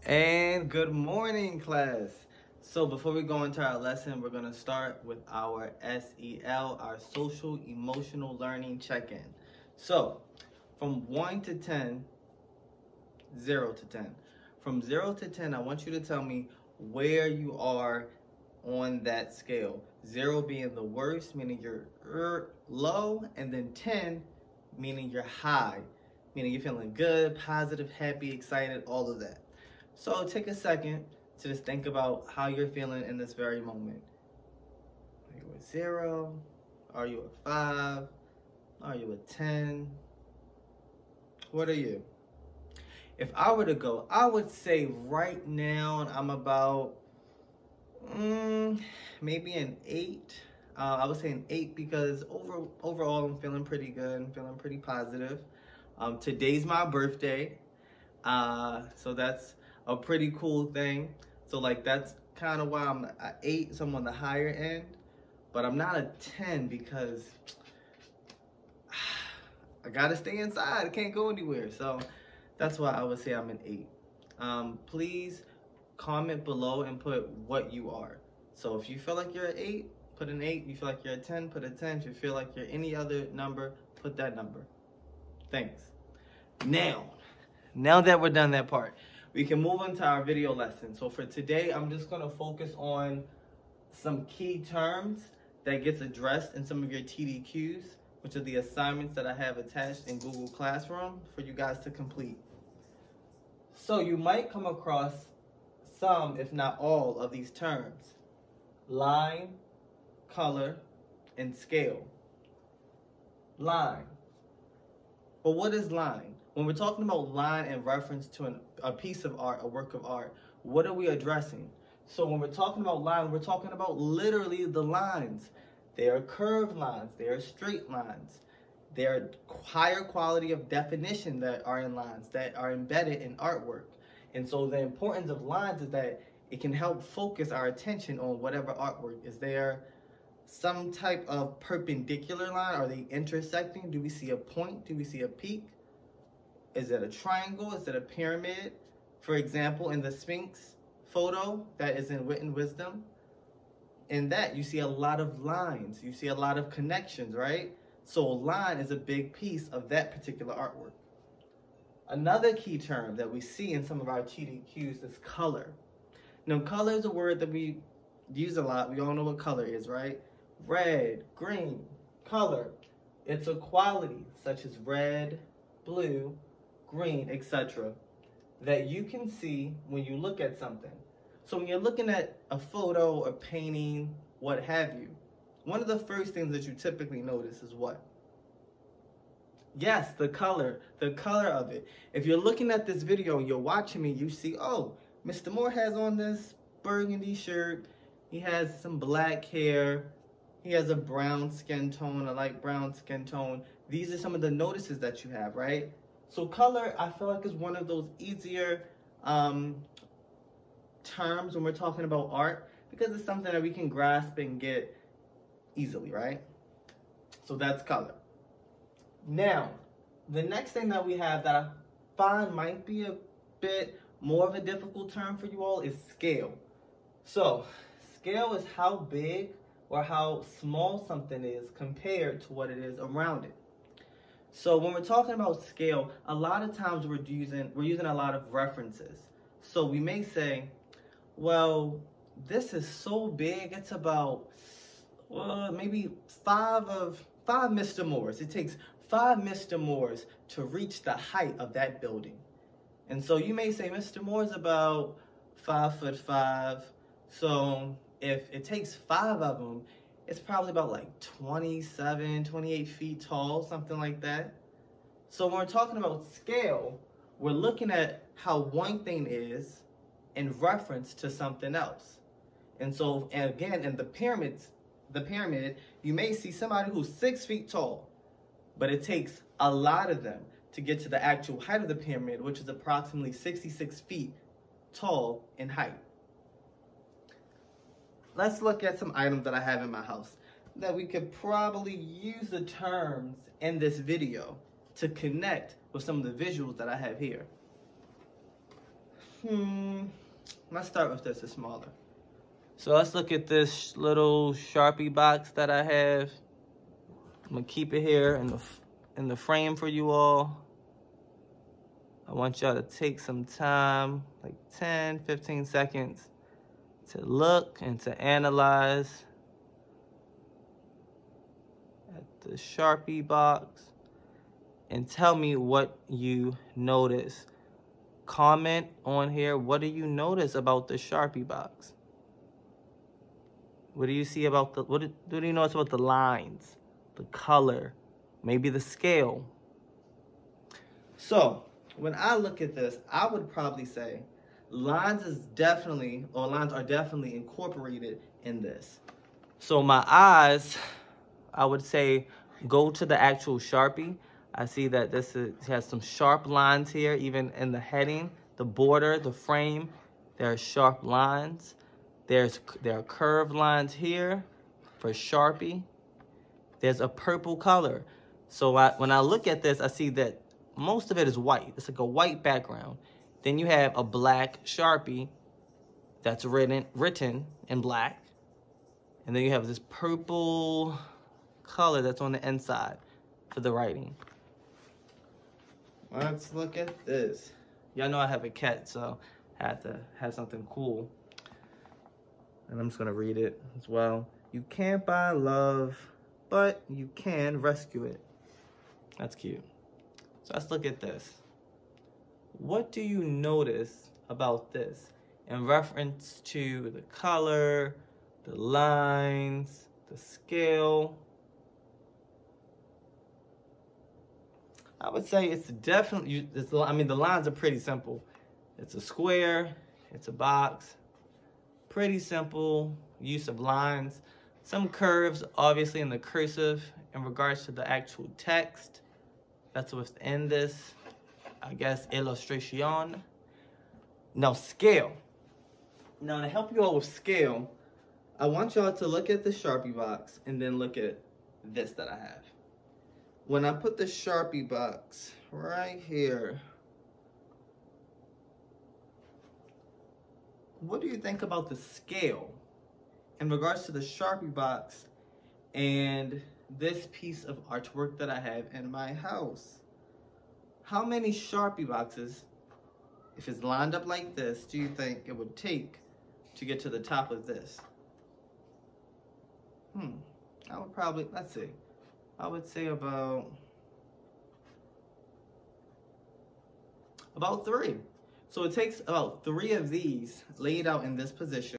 And good morning, class. So before we go into our lesson, we're going to start with our SEL, our social emotional learning check-in. So from 1 to 10, 0 to 10. From 0 to 10, I want you to tell me where you are on that scale. 0 being the worst, meaning you're low, and then 10 meaning you're high, meaning you're feeling good, positive, happy, excited, all of that. So take a second to just think about how you're feeling in this very moment. Are you at 0? Are you at 5? Are you at 10? What are you? If I were to go, I would say right now I'm about maybe an 8. I would say an 8 because overall I'm feeling pretty good. I'm feeling pretty positive. Today's my birthday, so that's a pretty cool thing. So like that's kind of why I'm at 8, so I'm on the higher end, but I'm not a 10 because I gotta stay inside. I can't go anywhere. So that's why I would say I'm an 8. Please comment below and put what you are. So if you feel like you're an 8, put an 8. If you feel like you're a 10, put a 10. If you feel like you're any other number, put that number. Thanks. Now that we're done that part, we can move on to our video lesson. So for today, I'm just gonna focus on some key terms that gets addressed in some of your TDQs, which are the assignments that I have attached in Google Classroom for you guys to complete. So you might come across some, if not all, of these terms: line, color, and scale. Line. But what is line? When we're talking about line in reference to a piece of art, a work of art, what are we addressing? So when we're talking about line, we're talking about literally the lines. They are curved lines, they are straight lines. They are higher quality of definition that are in lines, that are embedded in artwork. And so the importance of lines is that it can help focus our attention on whatever artwork. Is there some type of perpendicular line? Are they intersecting? Do we see a point? Do we see a peak? Is it a triangle? Is it a pyramid? For example, in the Sphinx photo that is in Wit and Wisdom, in that you see a lot of lines. You see a lot of connections, right? So a line is a big piece of that particular artwork. Another key term that we see in some of our TDQs is color. Now, color is a word that we use a lot. We all know what color is, right? Red, green, color. It's a quality such as red, blue, green, etc. that you can see when you look at something. So when you're looking at a photo, a painting, what have you, one of the first things that you typically notice is what? Yes, the color of it. If you're looking at this video, you're watching me, you see, oh, Mr. Moore has on this burgundy shirt, he has some black hair, he has a brown skin tone, a light brown skin tone. These are some of the notices that you have, right? So color, I feel like, is one of those easier terms when we're talking about art, because it's something that we can grasp and get easily, right? So that's color. Now, the next thing that we have that I find might be a bit more of a difficult term for you all is scale. So, scale is how big or how small something is compared to what it is around it. So when we're talking about scale, a lot of times we're using a lot of references. So we may say, well, this is so big, it's about maybe 5 Mr. Moores. It takes 5 Mr. Moores to reach the height of that building. And so you may say Mr. Moore's about 5'5". So if it takes 5 of them, it's probably about like 27, 28 feet tall, something like that. So when we're talking about scale, we're looking at how one thing is in reference to something else. And so, and again, in the pyramid, you may see somebody who's 6 feet tall, but it takes a lot of them to get to the actual height of the pyramid, which is approximately 66 feet tall in height. Let's look at some items that I have in my house that we could probably use the terms in this video to connect with some of the visuals that I have here. Let's start with this, it's smaller. So let's look at this little Sharpie box that I have. I'm gonna keep it here in the frame for you all. I want y'all to take some time, like 10, 15 seconds, to look and to analyze at the Sharpie box and tell me what you notice. Comment on here, what do you notice about the Sharpie box? What do you see about the, what do you notice about the lines, the color, maybe the scale? So, when I look at this, I would probably say lines are definitely incorporated in this. So my eyes, I would say, go to the actual Sharpie. I see that this has some sharp lines here, even in the heading, the border, the frame. There are sharp lines. There are curved lines here for Sharpie. There's a purple color. So when I look at this, I see that most of it is white. It's like a white background. Then you have a black Sharpie that's written in black. And then you have this purple color that's on the inside for the writing. Let's look at this. Y'all know I have a cat, so I had to have something cool. And I'm just gonna read it as well. You can't buy love, but you can rescue it. That's cute. So let's look at this. What do you notice about this in reference to the color, the lines, the scale? I would say it's definitely, I mean, the lines are pretty simple. It's a square, it's a box. Pretty simple use of lines. Some curves, obviously, in the cursive in regards to the actual text. That's within this, I guess, illustration. Now, scale. Now, to help you all with scale, I want y'all to look at the Sharpie box and then look at this that I have. When I put the Sharpie box right here, what do you think about the scale in regards to the Sharpie box and this piece of artwork that I have in my house? How many Sharpie boxes, if it's lined up like this, do you think it would take to get to the top of this? I would probably, let's see. I would say about 3. So it takes about 3 of these laid out in this position.